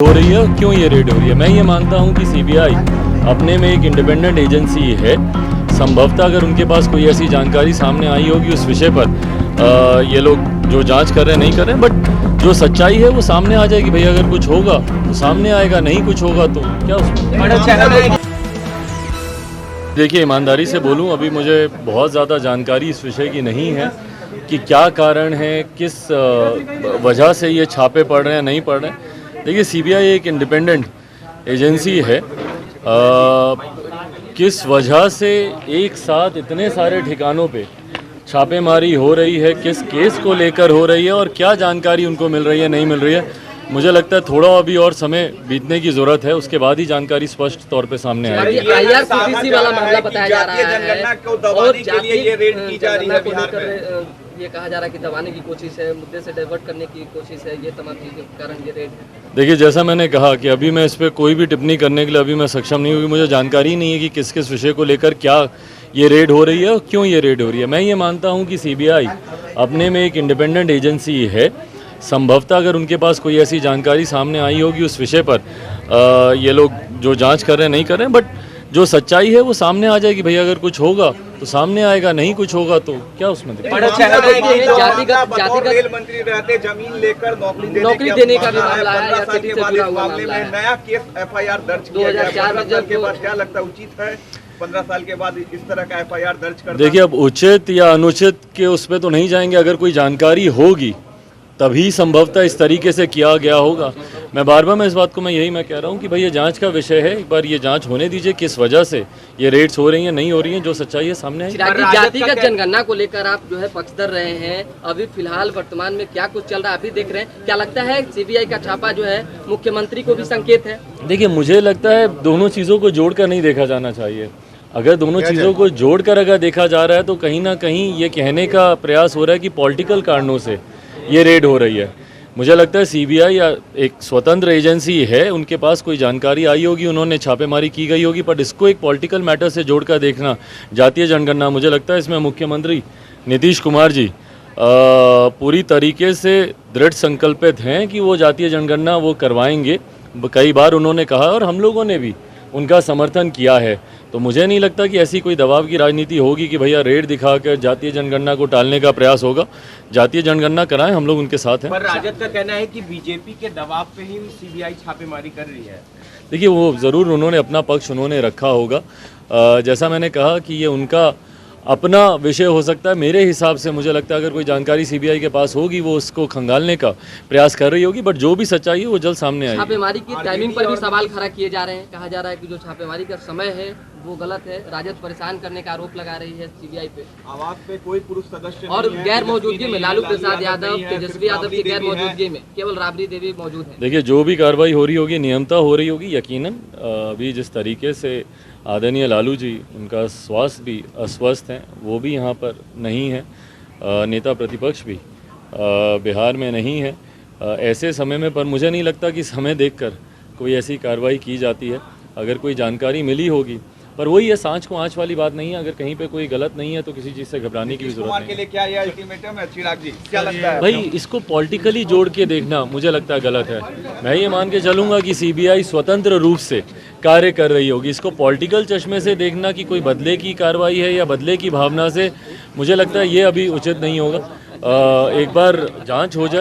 हो रही है, क्यों ये रेड हो रही है। मैं ये मानता हूँ कि सीबीआई अपने में एक इंडिपेंडेंट एजेंसी है। संभवतः अगर उनके पास कोई ऐसी जानकारी सामने आई होगी उस विषय पर, ये लोग जो जांच कर रहे हैं नहीं कर रहे हैं, बट जो सच्चाई है वो सामने आ जाएगी। भाई अगर कुछ होगा तो सामने आएगा, नहीं कुछ होगा तो क्या उसमें। देखिए ईमानदारी से बोलूं, अभी मुझे बहुत ज़्यादा जानकारी इस विषय की नहीं है कि क्या कारण है, किस वजह से ये छापे पड़ रहे हैं नहीं पड़ रहे हैं। देखिए सीबीआई एक इंडिपेंडेंट एजेंसी है। किस वजह से एक साथ इतने सारे ठिकानों पे छापेमारी हो रही है, किस केस को लेकर हो रही है और क्या जानकारी उनको मिल रही है नहीं मिल रही है, मुझे लगता है थोड़ा अभी और समय बीतने की जरूरत है। उसके बाद ही जानकारी स्पष्ट तौर पे सामने आएगी। आईआरसीटीसी वाला मामला बताया जा रहा है और जातीय ये रेड की जा रही है बिहार में। ये कहा जा रहा है कि दबाने की कोशिश है, मुद्दे से डाइवर्ट करने की कोशिश है, ये तमाम चीज़ों के कारण ये रेड। देखिए जैसा मैंने कहा कि अभी मैं इस पर कोई भी टिप्पणी करने के लिए अभी मैं सक्षम नहीं हूँ, क्योंकि मुझे जानकारी नहीं है कि किस किस विषय को लेकर क्या ये रेड हो रही है और क्यों ये रेड हो रही है। मैं ये मानता हूँ कि सीबीआई अपने में एक इंडिपेंडेंट एजेंसी है। संभवतः अगर उनके पास कोई ऐसी जानकारी सामने आई होगी उस विषय पर, ये लोग जो जांच कर रहे हैं नहीं कर रहे हैं, बट जो सच्चाई है वो सामने आ जाएगी। भाई अगर कुछ होगा तो सामने आएगा, नहीं कुछ होगा तो क्या उसमें रेल मंत्री रहते जमीन लेकर नौकरी देने का भी मामला है। मामले में नया केस एफआईआर दर्ज किया गया 2004 में। के बाद क्या लगता है उचित है 15 साल के बाद इस तरह का एफआईआर दर्ज करना? देखिए अब उचित या अनुचित के उस पर तो नहीं जाएंगे। अगर कोई जानकारी होगी तभी संभवतः इस तरीके से किया गया होगा। मैं बार बार इस बात को मैं कह रहा हूँ कि भाई ये जांच का विषय है, एक बार ये जांच होने दीजिए किस वजह से ये रेड्स हो रही हैं नहीं हो रही हैं, जो सच्चाई है सामने आएगी। जातिगत जनगणना को लेकर आप जो है पक्षधर रहे हैं, अभी फिलहाल वर्तमान में क्या कुछ चल रहा है अभी देख रहे हैं, क्या लगता है सीबीआई का छापा जो है मुख्यमंत्री को भी संकेत है? देखिए मुझे लगता है दोनों चीज़ों को जोड़कर नहीं देखा जाना चाहिए। अगर दोनों चीज़ों को जोड़कर अगर देखा जा रहा है तो कहीं ना कहीं ये कहने का प्रयास हो रहा है कि पॉलिटिकल कारणों से ये रेड हो रही है। मुझे लगता है सीबीआई या एक स्वतंत्र एजेंसी है, उनके पास कोई जानकारी आई होगी, उन्होंने छापेमारी की गई होगी, पर इसको एक पॉलिटिकल मैटर से जोड़कर देखना, जातीय जनगणना, मुझे लगता है इसमें मुख्यमंत्री नीतीश कुमार जी पूरी तरीके से दृढ़ संकल्पित हैं कि वो जातीय जनगणना वो करवाएंगे। कई बार उन्होंने कहा और हम लोगों ने भी उनका समर्थन किया है। तो मुझे नहीं लगता कि ऐसी कोई दबाव की राजनीति होगी कि भैया रेड दिखाकर जातीय जनगणना को टालने का प्रयास होगा। जातीय जनगणना कराएं, हम लोग उनके साथ हैं। पर राजद का कहना है कि बीजेपी के दबाव पे ही सीबीआई छापेमारी कर रही है। देखिए वो ज़रूर उन्होंने अपना पक्ष उन्होंने रखा होगा। जैसा मैंने कहा कि ये उनका अपना विषय हो सकता है। मेरे हिसाब से मुझे लगता है अगर कोई जानकारी सीबीआई के पास होगी वो उसको खंगालने का प्रयास कर रही होगी, बट जो भी सच्चाई है वो जल्द सामने आएगी। छापेमारी की टाइमिंग पर भी सवाल खड़ा किए जा रहे हैं। कहा जा रहा है कि जो छापेमारी का समय है वो गलत है, राजद परेशान करने का आरोप लगा रही है सीबीआई पे। आवाज पे कोई पुरुष सदस्य और गैर मौजूदगी में लालू प्रसाद यादव, तेजस्वी यादव की गैर मौजूदगी में केवल राबड़ी देवी मौजूद है। देखिए जो भी कार्रवाई हो रही होगी नियमता हो रही होगी यकीनन। अभी जिस तरीके से आदरणीय लालू जी, उनका स्वास्थ्य भी अस्वस्थ हैं, वो भी यहाँ पर नहीं है, नेता प्रतिपक्ष भी बिहार में नहीं है ऐसे समय में, पर मुझे नहीं लगता कि समय देखकर कोई ऐसी कार्रवाई की जाती है। अगर कोई जानकारी मिली होगी, पर वही है सांच को आँच वाली बात नहीं है। अगर कहीं पे कोई गलत नहीं है तो किसी चीज़ से घबराने की भी जरूरत नहीं है। के लिए क्या ये अल्टीमेटम है चिराग जी, क्या लगता है? भाई इसको पॉलिटिकली जोड़ के देखना मुझे लगता है गलत है। मैं ये मान के चलूँगा कि सीबीआई स्वतंत्र रूप से कार्य कर रही होगी। इसको पॉलिटिकल चश्मे से देखना कि कोई बदले की कार्रवाई है या बदले की भावना से, मुझे लगता है ये अभी उचित नहीं होगा। एक बार जांच हो जाए।